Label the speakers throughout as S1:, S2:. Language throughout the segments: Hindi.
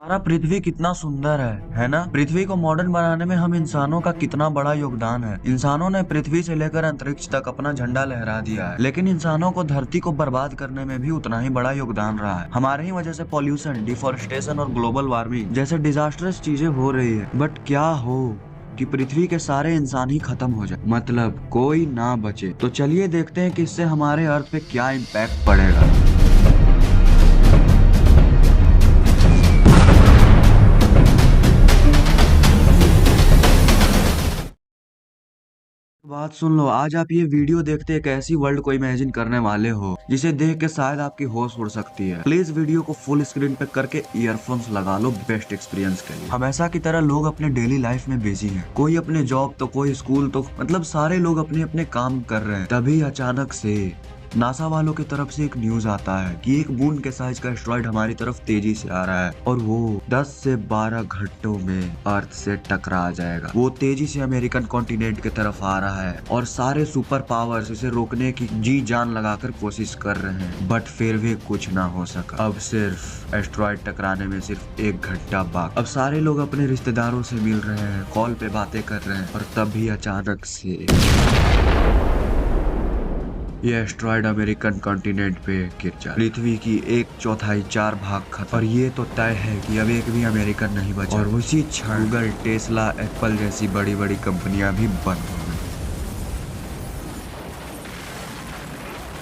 S1: हमारा पृथ्वी कितना सुंदर है ना। पृथ्वी को मॉडर्न बनाने में हम इंसानों का कितना बड़ा योगदान है। इंसानों ने पृथ्वी से लेकर अंतरिक्ष तक अपना झंडा लहरा दिया है, लेकिन इंसानों को धरती को बर्बाद करने में भी उतना ही बड़ा योगदान रहा है। हमारे ही वजह से पॉल्यूशन, डिफोरेस्टेशन और ग्लोबल वार्मिंग जैसे डिजास्टर्स चीजें हो रही है। बट क्या हो कि पृथ्वी के सारे इंसान ही खत्म हो जाए, मतलब कोई ना बचे। तो चलिए देखते हैं कि इससे हमारे अर्थ पे क्या इम्पैक्ट पड़ेगा। बात सुन लो, आज आप ये वीडियो देखते एक ऐसी वर्ल्ड को इमेजिन करने वाले हो जिसे देख के शायद आपकी होश उड़ सकती है। प्लीज वीडियो को फुल स्क्रीन पे करके ईयरफोन्स लगा लो बेस्ट एक्सपीरियंस के लिए। हमेशा की तरह लोग अपने डेली लाइफ में बिजी हैं, कोई अपने जॉब तो कोई स्कूल, तो मतलब सारे लोग अपने अपने काम कर रहे हैं। तभी अचानक से नासा वालों की तरफ से एक न्यूज आता है कि एक मून के साइज का एस्ट्रॉइड हमारी तरफ तेजी से आ रहा है और वो 10 से 12 घंटों में अर्थ से टकरा जाएगा। वो तेजी से अमेरिकन कॉन्टिनेंट की तरफ आ रहा है और सारे सुपर पावर्स इसे रोकने की जी जान लगाकर कोशिश कर रहे हैं, बट फिर भी कुछ ना हो सका। अब सिर्फ एस्ट्रॉइड टकराने में सिर्फ 1 घंटा बाकी। अब सारे लोग अपने रिश्तेदारों से मिल रहे हैं, कॉल पे बातें कर रहे हैं और तभी अचानक से ये एस्ट्रॉइड अमेरिकन कॉन्टिनेंट पे गिर जाए। पृथ्वी की 1/4 4 भाग खत्म। और ये तो तय है कि अब एक भी अमेरिकन नहीं बचा और उसी क्षण गूगल, टेस्ला, एप्पल जैसी बड़ी बड़ी कंपनियां भी बंद हो गई।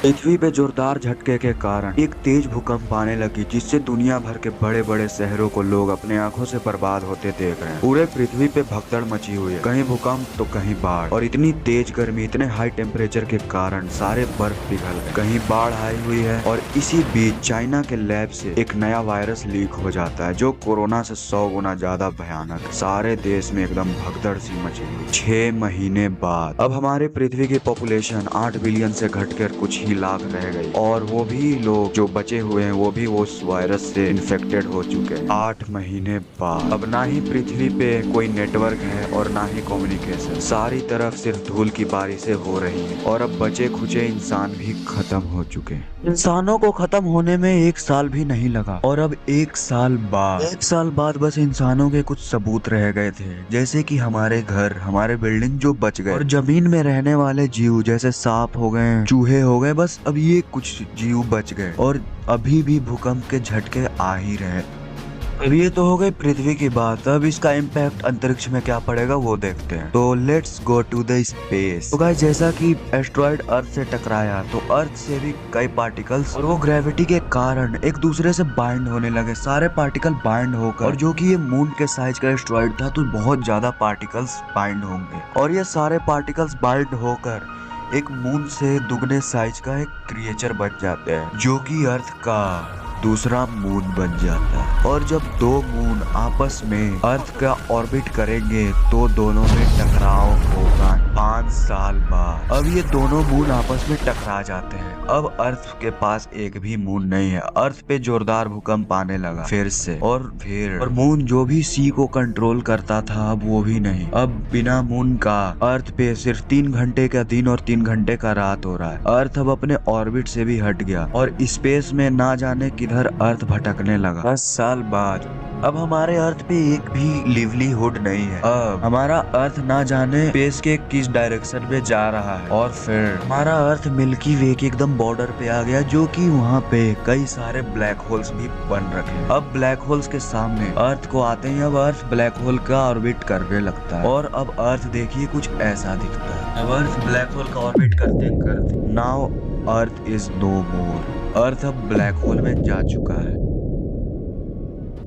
S1: पृथ्वी पे जोरदार झटके के कारण एक तेज भूकंप आने लगी, जिससे दुनिया भर के बड़े बड़े शहरों को लोग अपने आंखों से बर्बाद होते देख रहे हैं। पूरे पृथ्वी पे भगदड़ मची हुई है, कहीं भूकंप तो कहीं बाढ़। और इतनी तेज गर्मी, इतने हाई टेम्परेचर के कारण सारे बर्फ पिघल गए, कहीं बाढ़ आई हुई है। और इसी बीच चाइना के लैब से एक नया वायरस लीक हो जाता है जो कोरोना से 100 गुना ज्यादा भयानक है। सारे देश में एकदम भगदड़ सी मची हुई। 6 महीने बाद अब हमारे पृथ्वी की पॉपुलेशन 8 बिलियन से घटकर कुछ ही लाख रह गई और वो भी लोग जो बचे हुए हैं वो भी उस वायरस से इन्फेक्टेड हो चुके हैं। 8 महीने बाद अब ना ही पृथ्वी पे कोई नेटवर्क है और ना ही कम्युनिकेशन। सारी तरफ सिर्फ धूल की बारिशें हो रही हैं और अब बचे खुचे इंसान भी खत्म हो चुके हैं। इंसानों को खत्म होने में 1 साल भी नहीं लगा और अब 1 साल बाद बस इंसानों के कुछ सबूत रह गए थे, जैसे कि हमारे घर, हमारे बिल्डिंग जो बच गए और जमीन में रहने वाले जीव जैसे सांप हो गए, चूहे हो गए। बस अब ये कुछ जीव बच गए और अभी भी भूकंप के झटके आ ही रहे। अब ये तो हो गई पृथ्वी की बात, अब इसका इम्पैक्ट अंतरिक्ष में क्या पड़ेगा वो देखते हैं। तो let's go to the space. तो गाइस, जैसा कि एस्ट्रॉइड अर्थ से टकराया तो अर्थ से भी कई पार्टिकल्स और वो ग्रेविटी के कारण एक दूसरे से बाइंड होने लगे। सारे पार्टिकल बाइंड होकर, और जो कि ये मून के साइज का एस्ट्रॉइड था तो बहुत ज्यादा पार्टिकल्स बाइंड होंगे और ये सारे पार्टिकल्स बाइंड होकर एक मून से दुगने साइज का एक क्रिएचर बन जाते हैं, जो कि अर्थ का दूसरा मून बन जाता है। और जब 2 मून आपस में अर्थ का ऑर्बिट करेंगे तो दोनों में टकराव होगा 5 साल बाद। अब ये दोनों मून आपस में टकरा जाते हैं। अब अर्थ के पास एक भी मून नहीं है। अर्थ पे जोरदार भूकंप आने लगा फिर से और मून जो भी सी को कंट्रोल करता था अब वो भी नहीं। अब बिना मून का अर्थ पे सिर्फ 3 घंटे का दिन और 3 घंटे का रात हो रहा है। अर्थ अब अपने ऑर्बिट से भी हट गया और स्पेस में ना जाने किधर अर्थ भटकने लगा। 10 साल बाद अब हमारे अर्थ पे एक भी लिवलीहुड नहीं है। अब हमारा अर्थ ना जाने स्पेस के किस डायरेक्शन में जा रहा है और फिर हमारा अर्थ मिल्की वे के एकदम बॉर्डर पे आ गया, जो कि वहाँ पे कई सारे ब्लैक होल्स भी बन रखे हैं। अब ब्लैक होल्स के सामने अर्थ को आते ही अब अर्थ ब्लैक होल का ऑर्बिट करने लगता है और अब अर्थ देखिए कुछ ऐसा दिखता है। अब अर्थ ब्लैक होल का ऑर्बिट करते करते नाउ अर्थ इज नो मोर। अर्थ अब ब्लैक होल में जा चुका है।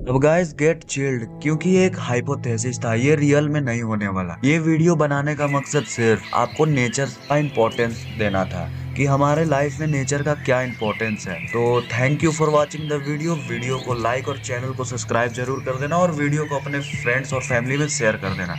S1: अब गाइस गेट चिल्ड, क्योंकि ये एक हाइपोथेसिस था, ये रियल में नहीं होने वाला। ये वीडियो बनाने का मकसद सिर्फ आपको नेचर का इम्पोर्टेंस देना था कि हमारे लाइफ में नेचर का क्या इम्पोर्टेंस है। तो thank you for watching the video को लाइक और चैनल को सब्सक्राइब जरूर कर देना और वीडियो को अपने फ्रेंड्स और फैमिली में शेयर कर देना।